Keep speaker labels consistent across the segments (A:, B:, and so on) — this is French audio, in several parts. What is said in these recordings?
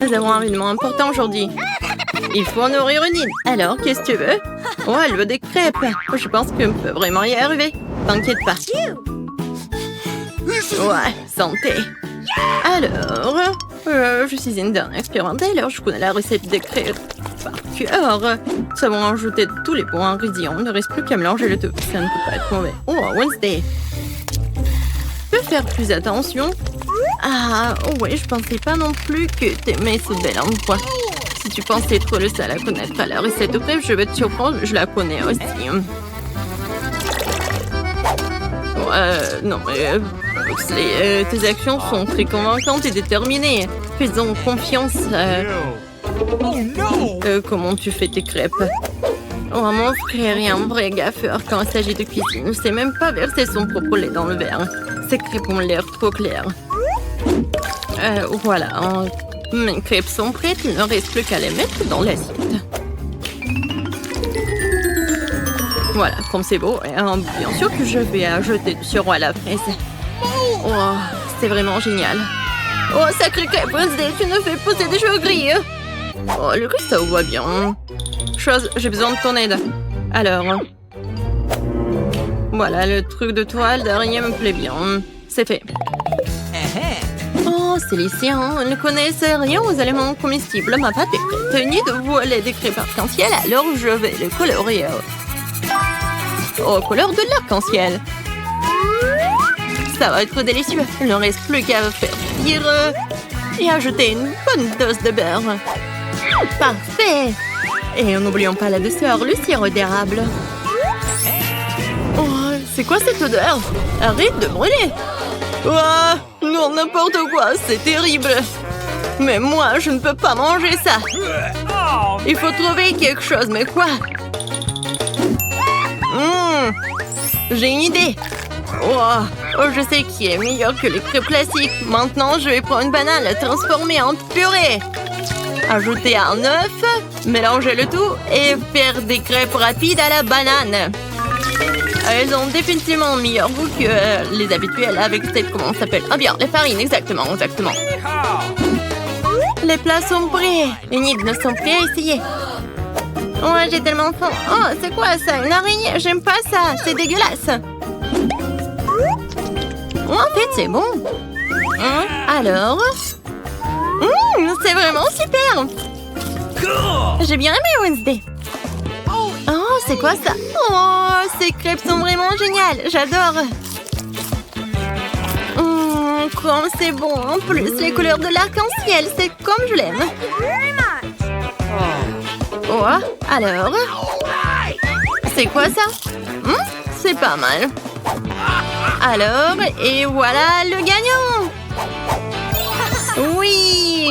A: Nous avons un événement important aujourd'hui. Il faut nourrir une île. Alors, qu'est-ce que tu veux? Oh, elle veut des crêpes. Je pense qu'on peut vraiment y arriver. T'inquiète pas. Ouais, santé. Alors, je suis une dernière expérimentée, alors je connais la recette des crêpes par cœur. Nous avons ajouté tous les bons ingrédients. Il ne reste plus qu'à mélanger le tout. Ça ne peut pas être mauvais. Oh, Wednesday. Tu peux faire plus attention? Ah, oui, je pensais pas non plus que t'aimais ce bel endroit. Si tu pensais trop le seul à connaître la recette de crêpes, je vais te surprendre, je la connais aussi. Non, mais tes actions sont très convaincantes et déterminées. Faisons confiance. Comment tu fais tes crêpes? Oh, mon frère est un vrai gaffeur quand il s'agit de cuisine. Il ne sait même pas verser son propre lait dans le verre. Ces crêpes ont l'air trop claires. Voilà. Mes crêpes sont prêtes. Il ne reste plus qu'à les mettre dans l'assiette. Voilà, comme c'est beau. Bien sûr que je vais ajouter du sirop à la fraise. Oh, c'est vraiment génial. Oh, sacré crêpe, Wednesday, tu nous fais pousser des cheveux gris. Oh, le reste, ça va bien. J'ai besoin de ton aide. Alors, voilà, le truc de toile d'araignée me plaît bien. C'est fait. Oh, c'est lycéen. Elle ne connaissait rien aux aliments comestibles. Ma pâte est prête. Ni de voiler des crêpes arc-en-ciel, alors je vais les colorer. Aux couleurs de l'arc-en-ciel. Ça va être délicieux. Il ne reste plus qu'à faire cuire et ajouter une bonne dose de beurre. Parfait. Et n'oublions pas la douceur, le sirop d'érable. Oh, c'est quoi cette odeur? Arrête de brûler. Oh, non, n'importe quoi, c'est terrible. Mais moi, je ne peux pas manger ça. Il faut trouver quelque chose, mais quoi? J'ai une idée. Oh, je sais qui est meilleur que les crêpes classiques. Maintenant, je vais prendre une banane, la transformer en purée. Ajouter un œuf, mélanger le tout et faire des crêpes rapides à la banane. Elles ont définitivement meilleur goût que les habituelles avec cette, comment ça s'appelle? Ah bien, les farines, exactement. Les plats sont prêts. Les nids sont prêts à essayer. Oh, j'ai tellement faim. Oh, c'est quoi ça? Une araignée? J'aime pas ça. C'est dégueulasse. Oh, en fait, c'est bon. Alors? C'est vraiment super. J'ai bien aimé Wednesday. Oh, c'est quoi ça? Oh, ces crêpes sont vraiment géniales. J'adore. Comme c'est bon. En plus, les couleurs de l'arc-en-ciel, c'est comme je l'aime. Oh, alors? C'est quoi ça? C'est pas mal. Alors, et voilà le gagnant! Oui!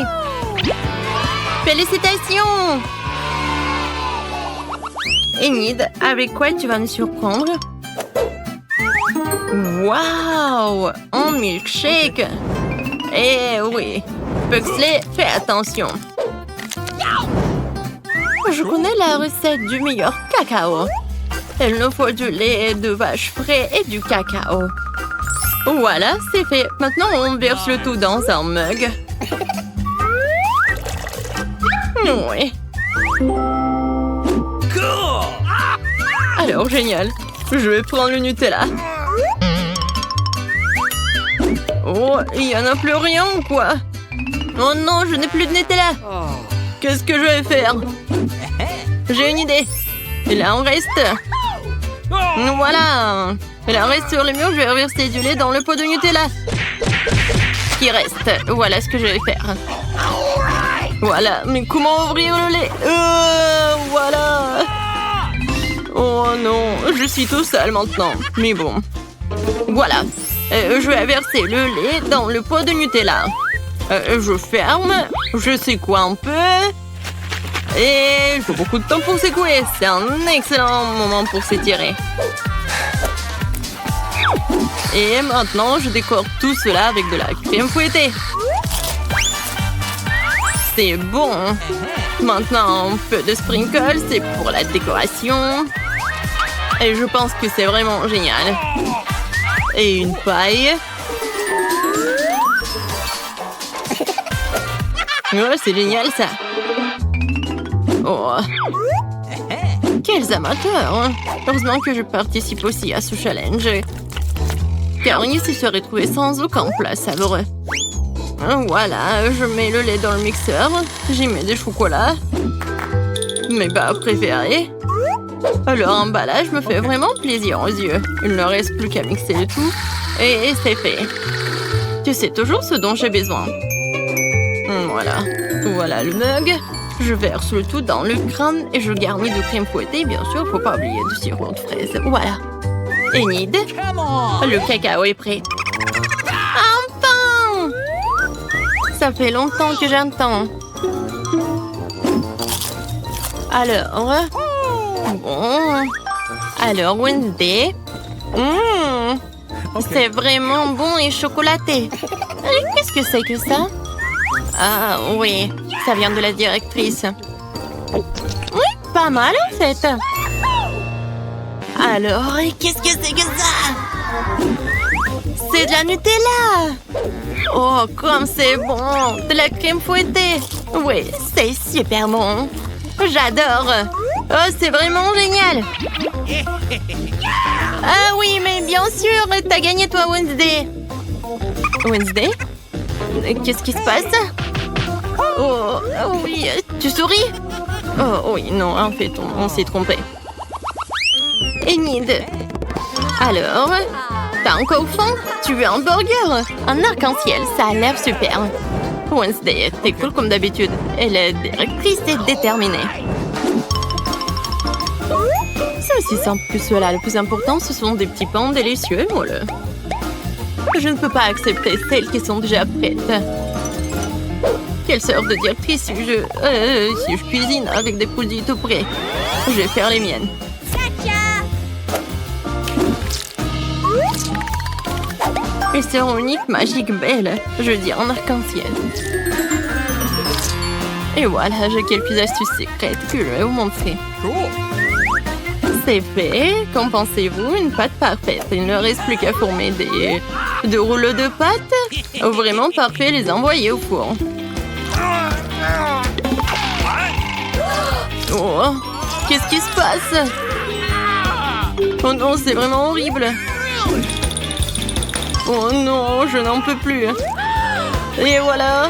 A: Félicitations! Enid, avec quoi tu vas nous surprendre? Waouh! Un milkshake! Eh oui! Pugsley, fais attention! Je connais la recette du meilleur cacao. Il nous faut du lait de vache frais et du cacao. Voilà, c'est fait. Maintenant, on verse le tout dans un mug. Oui. Alors, génial. Je vais prendre le Nutella. Oh, il n'y en a plus rien ou quoi? Oh non, je n'ai plus de Nutella. Qu'est-ce que je vais faire? J'ai une idée. Il en reste. Voilà. Il en reste sur le mur. Je vais verser du lait dans le pot de Nutella. Qui reste. Voilà ce que je vais faire. Voilà. Mais comment ouvrir le lait? Voilà. Oh non. Je suis tout seul maintenant. Mais bon. Voilà. Je vais verser le lait dans le pot de Nutella. Je ferme. Je secoue un peu. Et il faut beaucoup de temps pour secouer. C'est un excellent moment pour s'étirer. Et maintenant, je décore tout cela avec de la crème fouettée. C'est bon. Maintenant, un peu de sprinkles, c'est pour la décoration. Et je pense que c'est vraiment génial. Et une paille. Ouais, c'est génial ça. Oh. Quels amateurs, hein. Heureusement que je participe aussi à ce challenge. Car il se serait trouvé sans aucun plat savoureux. Voilà, je mets le lait dans le mixeur. J'y mets des chocolats. Mes barres préférées. Leur emballage me fait vraiment plaisir aux yeux. Il ne reste plus qu'à mixer le tout. Et c'est fait. Tu sais toujours ce dont j'ai besoin. Voilà. Voilà le mug. Je verse le tout dans le crâne et je garnis de crème fouettée. Bien sûr, faut pas oublier du sirop de fraise. Voilà. Enid, le cacao est prêt. Enfin! Ça fait longtemps que j'attends. Alors... Bon... Alors, Wednesday... C'est vraiment bon et chocolaté. Qu'est-ce que c'est que ça? Ah, oui. Ça vient de la directrice. Oui, pas mal en fait. Alors, qu'est-ce que c'est que ça? C'est de la Nutella. Oh, comme c'est bon. De la crème fouettée. Oui, c'est super bon. J'adore. Oh, c'est vraiment génial. Ah oui, mais bien sûr, t'as gagné toi, Wednesday. Wednesday? Qu'est-ce qui se passe? Oh, oui, tu souris? Oh oui, non, en fait, on s'est trompé. Enid. Alors, t'as encore faim? Tu veux un burger? Un arc-en-ciel, ça a l'air super. Wednesday, t'es cool comme d'habitude. Et la directrice est déterminée. C'est aussi simple que cela. Le plus important, ce sont des petits pains délicieux, voilà. Je ne peux pas accepter celles qui sont déjà prêtes. Quelle sorte de directrice si je cuisine avec des produits tout prêts? Je vais faire les miennes. Ils seront uniques, magiques, belles. Je dis en arc-en-ciel. Et voilà, j'ai quelques astuces secrètes que je vais vous montrer. C'est fait. Qu'en pensez-vous? Une pâte parfaite. Il ne reste plus qu'à former des rouleaux de pâte. Vraiment parfait, les envoyer au four. Oh, qu'est-ce qui se passe? Oh non, c'est vraiment horrible. Oh non, je n'en peux plus. Et voilà.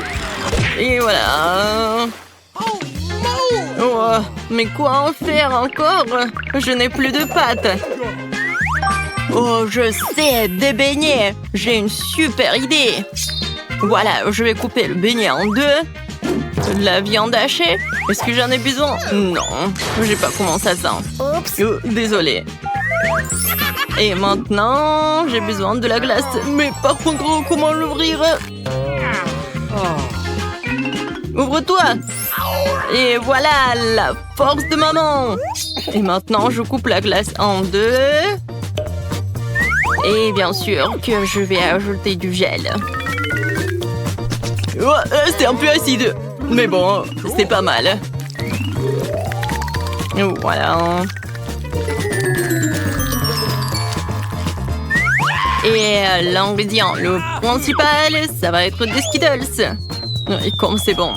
A: Et voilà. Oh, mais quoi en faire encore? Je n'ai plus de pâtes. Oh, je sais, des beignets. J'ai une super idée. Voilà, je vais couper le beignet en deux. La viande hachée? Est-ce que j'en ai besoin? Non, j'ai pas comment ça sent. Oups. Désolée. Et maintenant, j'ai besoin de la glace. Mais par contre, comment l'ouvrir? Ouvre-toi! Et voilà, la force de maman! Et maintenant, je coupe la glace en deux. Et bien sûr que je vais ajouter du gel. Oh, c'est un peu acide. Mais bon, c'est pas mal. Voilà. Et l'ingrédient, le principal, ça va être des Skittles. Et comme c'est bon.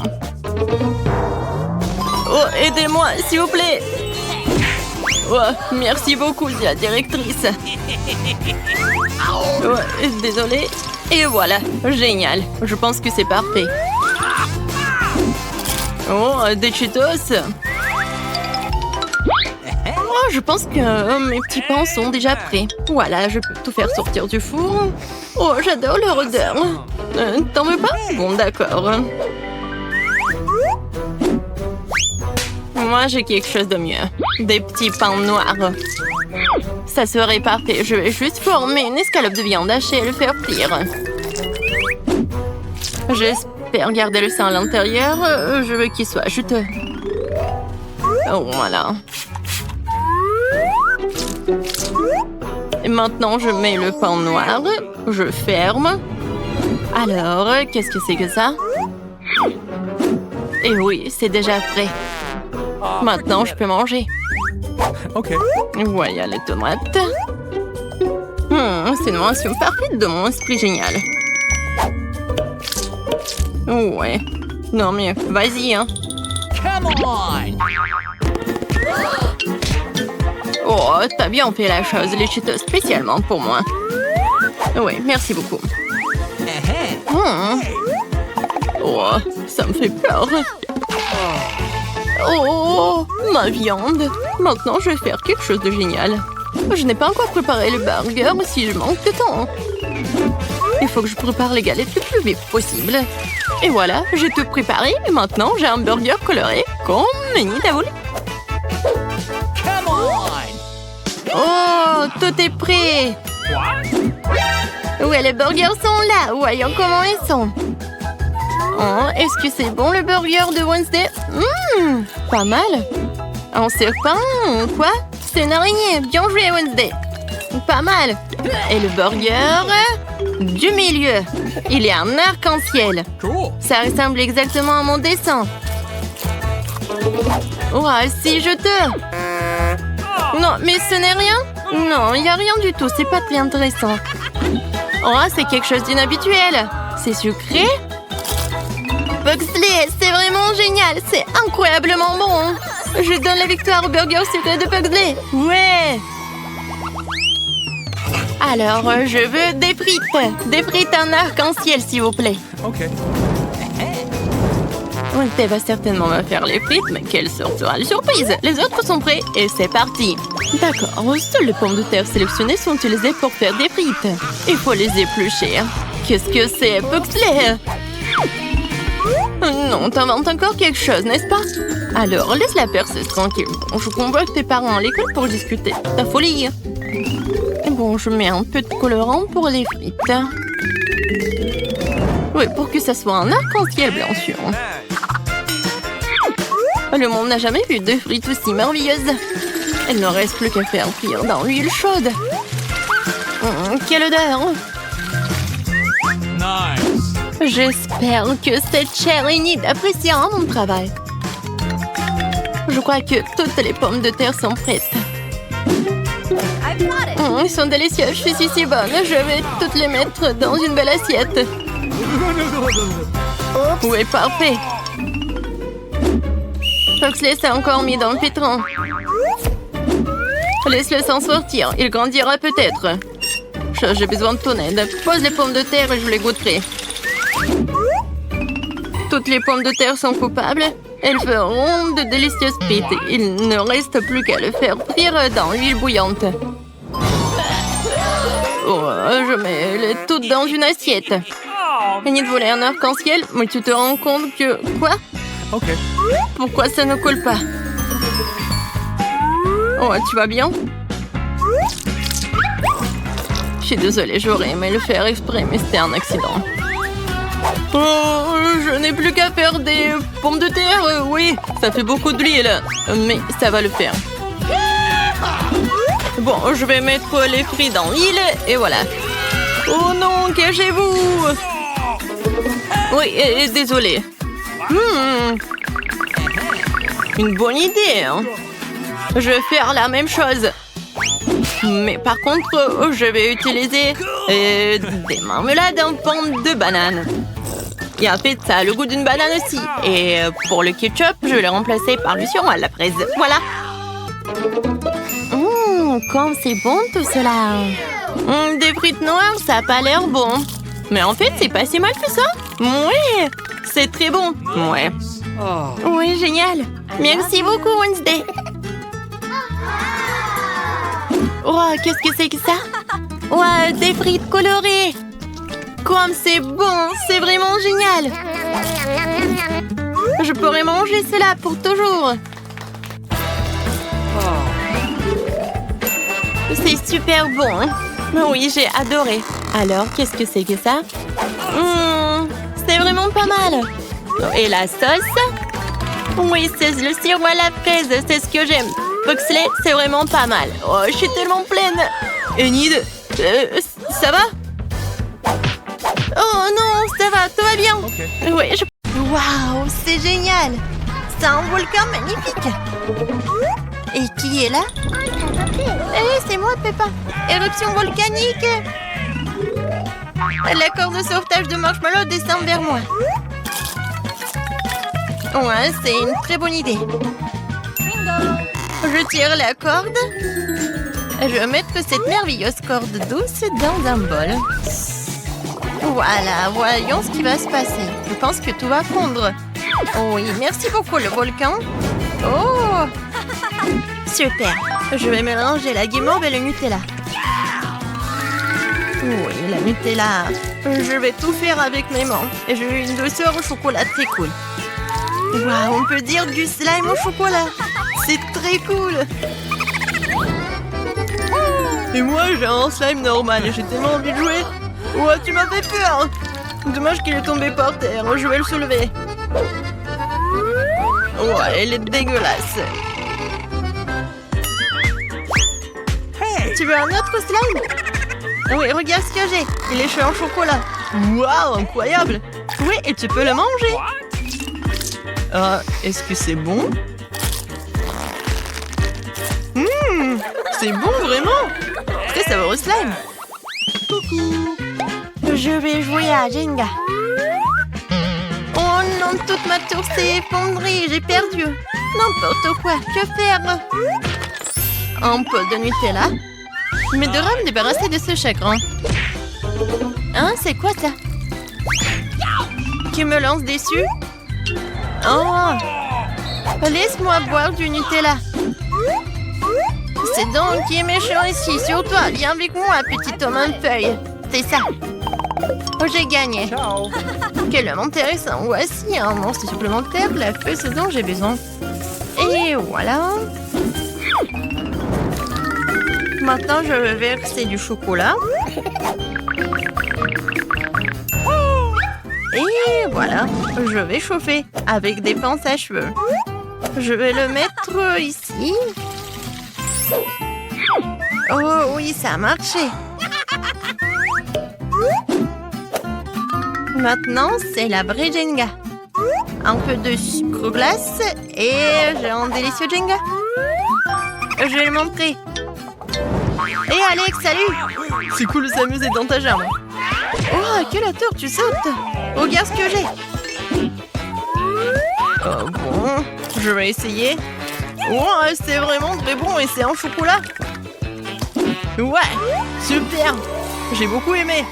A: Oh, aidez-moi, s'il vous plaît. Oh, merci beaucoup, la directrice. Oh, désolée. Et voilà, génial. Je pense que c'est parfait. Oh, des Cheetos. Oh, je pense que mes petits pains sont déjà prêts. Voilà, je peux tout faire sortir du four. Oh, j'adore leur odeur. T'en veux pas? Bon, d'accord. Moi, j'ai quelque chose de mieux. Des petits pains noirs. Ça serait parfait. Je vais juste former une escalope de viande hachée et le faire frire. J'espère garder le sein à l'intérieur. Je veux qu'il soit juteux. Oh, voilà. Et maintenant, je mets le pain noir. Je ferme. Alors, qu'est-ce que c'est que ça? Et oui, c'est déjà prêt. Maintenant, je peux manger.
B: Ok.
A: Voilà les tomates. C'est une mention parfaite de mon esprit génial. Ouais. Non mais vas-y, hein.
B: Come on!
A: Oh, t'as bien fait la chose, les Cheetos spécialement pour moi. Oui, merci beaucoup. Oh, ça me fait peur. Oh, ma viande. Maintenant, je vais faire quelque chose de génial. Je n'ai pas encore préparé le burger si je manque de temps. Il faut que je prépare les galettes le plus vite possible. Et voilà, j'ai tout préparé et maintenant j'ai un burger coloré comme Minnie Daoul.
B: Come on!
A: Oh, tout est prêt. Ouais, les burgers sont là. Voyons comment ils sont. Oh, est-ce que c'est bon le burger de Wednesday? Pas mal. Un serpent ou quoi? C'est une araignée. Bien joué, Wednesday. Pas mal. Et le burger du milieu. Il y a un arc-en-ciel.
B: Cool.
A: Ça ressemble exactement à mon dessin. Oh, si jeteux. Non, mais ce n'est rien. Non, il n'y a rien du tout. C'est pas très intéressant. Oh, c'est quelque chose d'inhabituel. C'est sucré. Pugsley, c'est vraiment génial. C'est incroyablement bon. Je donne la victoire au burger sucré de Pugsley. Ouais. Alors, je veux des frites. Des frites en arc-en-ciel, s'il vous plaît.
B: OK.
A: Wednesday va certainement me faire les frites, mais quelle sera la surprise? Les autres sont prêts et c'est parti. D'accord, seules les pommes de terre sélectionnées sont utilisées pour faire des frites. Il faut les éplucher. Qu'est-ce que c'est, Pugsley? Non, t'inventes encore quelque chose, n'est-ce pas? Alors, laisse la perceuse tranquille. Je convoque tes parents à l'école pour discuter. Ta folie. Bon, je mets un peu de colorant pour les frites. Oui, pour que ça soit un arc-en-ciel, bien sûr. Le monde n'a jamais vu de frites aussi merveilleuses. Il ne reste plus qu'à faire frire dans l'huile chaude. Quelle odeur!
B: Nice.
A: J'espère que cette chère Enid appréciera mon travail. Je crois que toutes les pommes de terre sont prêtes. Elles sont délicieuses, je suis si bonne. Je vais toutes les mettre dans une belle assiette. Oui, parfait. Pugsley s'est encore mis dans le pétrin. Laisse-le s'en sortir, il grandira peut-être. J'ai besoin de ton aide. Pose les pommes de terre et je les goûterai. Toutes les pommes de terre sont coupables. Elles feront de délicieuses frites. Il ne reste plus qu'à le faire frire dans l'huile bouillante. Oh, je mets les toutes dans une assiette. Enid voulait un arc-en-ciel, mais tu te rends compte que... Quoi?
B: OK.
A: Pourquoi ça ne colle pas? Oh, tu vas bien? Je suis désolée, j'aurais aimé le faire exprès, mais c'était un accident. Oh, je n'ai plus qu'à faire des pommes de terre. Oui, ça fait beaucoup d'huile, mais ça va le faire. Bon, je vais mettre les frites dans l'huile et voilà. Oh non, cachez-vous! Oui, désolée. Une bonne idée, hein? Je vais faire la même chose. Mais par contre, je vais utiliser des marmelades en forme de banane. Et en fait, ça a le goût d'une banane aussi. Et pour le ketchup, je vais le remplacer par du sirop à la fraise. Voilà. Comme c'est bon tout cela. Des frites noires, ça n'a pas l'air bon. Mais en fait, c'est pas si mal que ça. Oui, c'est très bon. Ouais. Oui, génial. Merci beaucoup, Wednesday. Oh, qu'est-ce que c'est que ça? Ouais, des frites colorées. Comme c'est bon, c'est vraiment génial. Je pourrais manger cela pour toujours. C'est super bon. Oui, j'ai adoré. Alors, qu'est-ce que c'est que ça? C'est vraiment pas mal. Et la sauce? Oui, c'est le sirop à la fraise. C'est ce que j'aime. Pugsley, c'est vraiment pas mal. Oh, je suis tellement pleine. Enid, ça va? Oh non, ça va, tout va bien.
B: Okay.
A: Oui, Waouh, c'est génial. C'est un volcan magnifique. Et qui est là? C'est moi, Peppa. Éruption volcanique. La corde de sauvetage de Marshmallow descend vers moi. Ouais, c'est une très bonne idée. Je tire la corde. Je vais mettre cette merveilleuse corde douce dans un bol. Voilà, voyons ce qui va se passer. Je pense que tout va fondre. Oui, merci beaucoup le volcan. Oh! Super. Je vais mélanger la guimauve et le Nutella. Oui, la Nutella. Je vais tout faire avec mes mains. Et j'ai une douceur au chocolat très cool. Waouh, on peut dire du slime au chocolat. C'est très cool. Et moi, j'ai un slime normal et j'ai tellement envie de jouer. Ouais, tu m'as fait peur. Dommage qu'il est tombé par terre. Je vais le soulever. Ouais, il est dégueulasse. Tu veux un autre slime? Oui, regarde ce que j'ai. Il est chaud en chocolat. Waouh, incroyable. Oui, et tu peux le manger. Est-ce que c'est bon? C'est bon, vraiment. Très savoureux slime. Coucou. Je vais jouer à Jenga. Oh non, toute ma tour s'est effondrée. J'ai perdu. N'importe quoi. Que faire? Un peu de Nutella. Mais devrais me débarrasser de ce chagrin. Hein, c'est quoi ça? Tu me lances dessus? Oh! Laisse-moi boire du Nutella. C'est donc qui est méchant ici. Sur toi, viens avec moi, petit homme en feuille. C'est ça. Oh, j'ai gagné.
B: Ciao.
A: Quel homme intéressant. Voici un monstre supplémentaire, la feu, ce dont j'ai besoin. Et voilà. Maintenant, je vais verser du chocolat. Et voilà, je vais chauffer avec des pinces à cheveux. Je vais le mettre ici. Oh oui, ça a marché. Maintenant, c'est la vraie Jenga. Un peu de sucre glace et j'ai un délicieux Jenga. Je vais le montrer. Hé Alex, salut! C'est cool de s'amuser dans ta jambe. Oh, à quelle hauteur tu sautes? Regarde ce que j'ai. Oh bon, je vais essayer. Oh, c'est vraiment très bon et c'est en chocolat. Ouais, super. J'ai beaucoup aimé.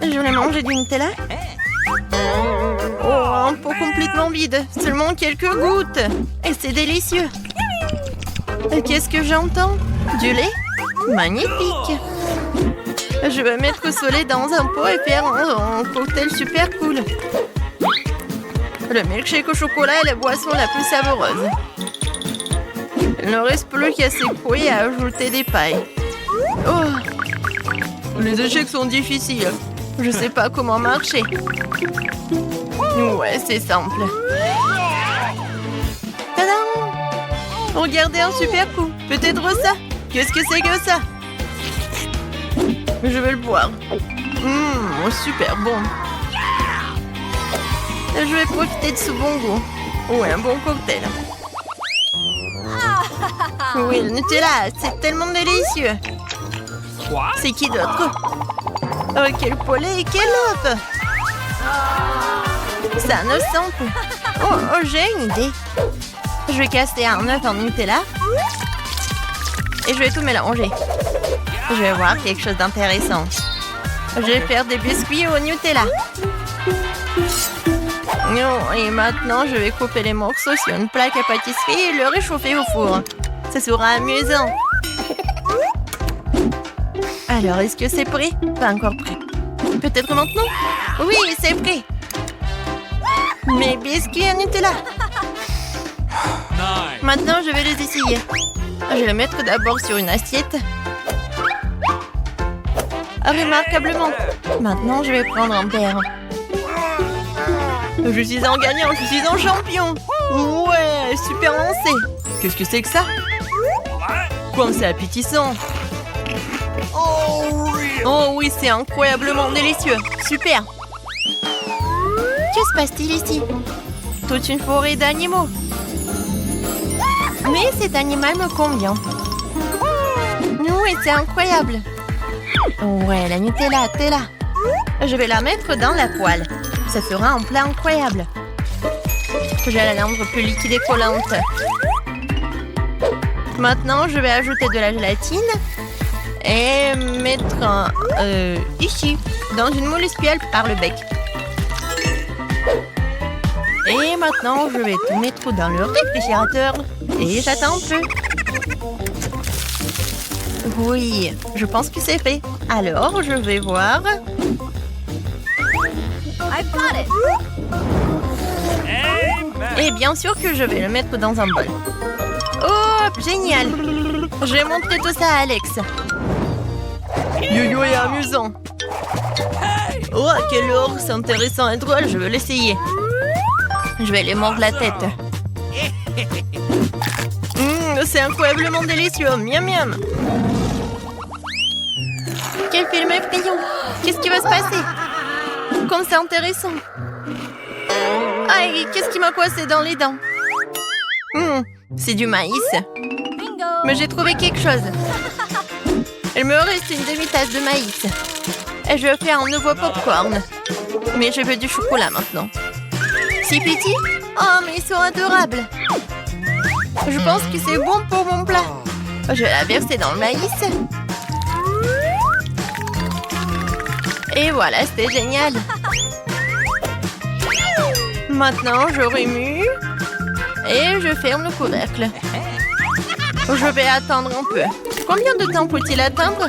A: Je voulais manger du Nutella. Oh, un pot complètement vide. Seulement quelques gouttes. Et c'est délicieux. Qu'est-ce que j'entends? Du lait? Magnifique. Je vais mettre ce lait dans un pot et faire un cocktail super cool. Le milkshake au chocolat est la boisson la plus savoureuse. Il ne reste plus qu'à s'écrouer et à ajouter des pailles. Oh! Les échecs sont difficiles. Je sais pas comment marcher. Ouais, c'est simple. Tadam! Regardez un super coup. Peut-être ça. Qu'est-ce que c'est que ça? Je vais le boire. Super bon. Je vais profiter de ce bon goût. Ouais, un bon cocktail. Oui, le Nutella, c'est tellement délicieux. C'est qui d'autre? Oh, quel poulet et quel œuf! Ça ne sent plus. Oh, j'ai une idée. Je vais casser un œuf en Nutella. Et je vais tout mélanger. Je vais voir quelque chose d'intéressant. Je vais faire des biscuits au Nutella. Et maintenant, je vais couper les morceaux sur une plaque à pâtisserie et le réchauffer au four. Ça sera amusant. Alors, est-ce que c'est prêt? Pas encore prêt. Peut-être maintenant? Oui, c'est prêt. Mes biscuits à Nutella.
B: Nice.
A: Maintenant, je vais les essayer. Je vais les mettre d'abord sur une assiette. Remarquablement. Maintenant, je vais prendre un verre. Je suis un gagnant, je suis un champion. Ouais, super lancé. Qu'est-ce que c'est que ça? Comme c'est appétissant. Oh oui, c'est incroyablement délicieux. Super. Que se passe-t-il ici? Toute une forêt d'animaux. Mais cet animal me convient. Oui, c'est incroyable. Ouais, la Nutella, t'es là. Je vais la mettre dans la poêle. Ça fera un plat incroyable. J'ai la langue plus liquide et collante. Maintenant, je vais ajouter de la gélatine et mettre ici, dans une moule espielle par le bec. Et maintenant, je vais tout mettre dans le réfrigérateur et j'attends un peu. Oui, je pense que c'est fait. Alors, je vais voir. Et bien sûr que je vais le mettre dans un bol. Oh, génial! Je vais montrer tout ça à Alex. Yo-yo est amusant. Oh, quel ours intéressant et drôle, je veux l'essayer. Je vais lui mordre la tête. C'est incroyablement délicieux. Miam miam. Quel film effrayant. Qu'est-ce qui va se passer? Comme c'est intéressant. Aïe, qu'est-ce qui m'a coincé dans les dents? C'est du maïs. Mais j'ai trouvé quelque chose. Il me reste une demi-tasse de maïs. Et je vais faire un nouveau popcorn. Mais je veux du chocolat maintenant. C'est petit? Oh, mais ils sont adorables. Je pense que c'est bon pour mon plat. Je vais la verser dans le maïs. Et voilà, c'était génial. Maintenant, je remue. Et je ferme le couvercle. Je vais attendre un peu. Combien de temps faut-il attendre?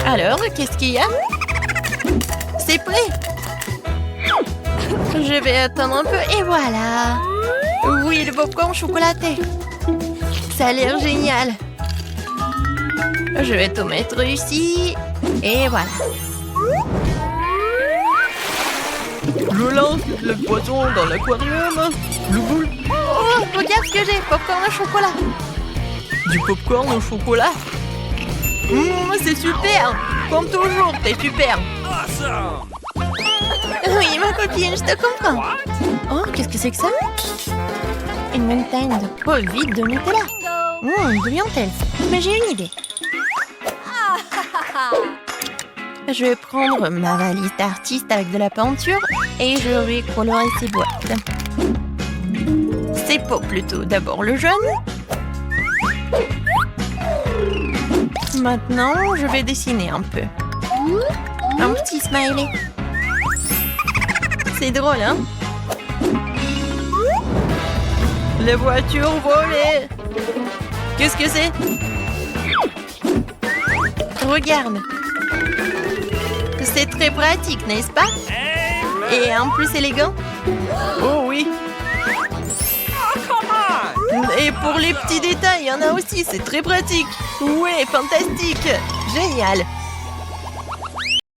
A: Alors, qu'est-ce qu'il y a? C'est prêt. Je vais attendre un peu et voilà. Oui, le popcorn chocolaté. Ça a l'air génial. Je vais tout mettre ici. Et voilà. Je lance le poisson dans l'aquarium. Le boule. Oh, regarde ce que j'ai. Popcorn au chocolat. Du popcorn au chocolat? C'est super. Comme toujours, t'es super. Oui, ma copine, je te comprends. Oh, qu'est-ce que c'est que ça? Une montagne de peau vide de Nutella. D'où vient-elle? Mais j'ai une idée. Je vais prendre ma valise d'artiste avec de la peinture et je vais colorer ces boîtes. Ces pots plutôt. D'abord le jaune. Maintenant, je vais dessiner un peu. Un petit smiley. C'est drôle, hein? Les voitures volées. Qu'est-ce que c'est? Regarde. C'est très pratique, n'est-ce pas? Et en plus élégant. Oh oui. Et pour les petits détails, il y en a aussi, c'est très pratique. Ouais, fantastique. Génial.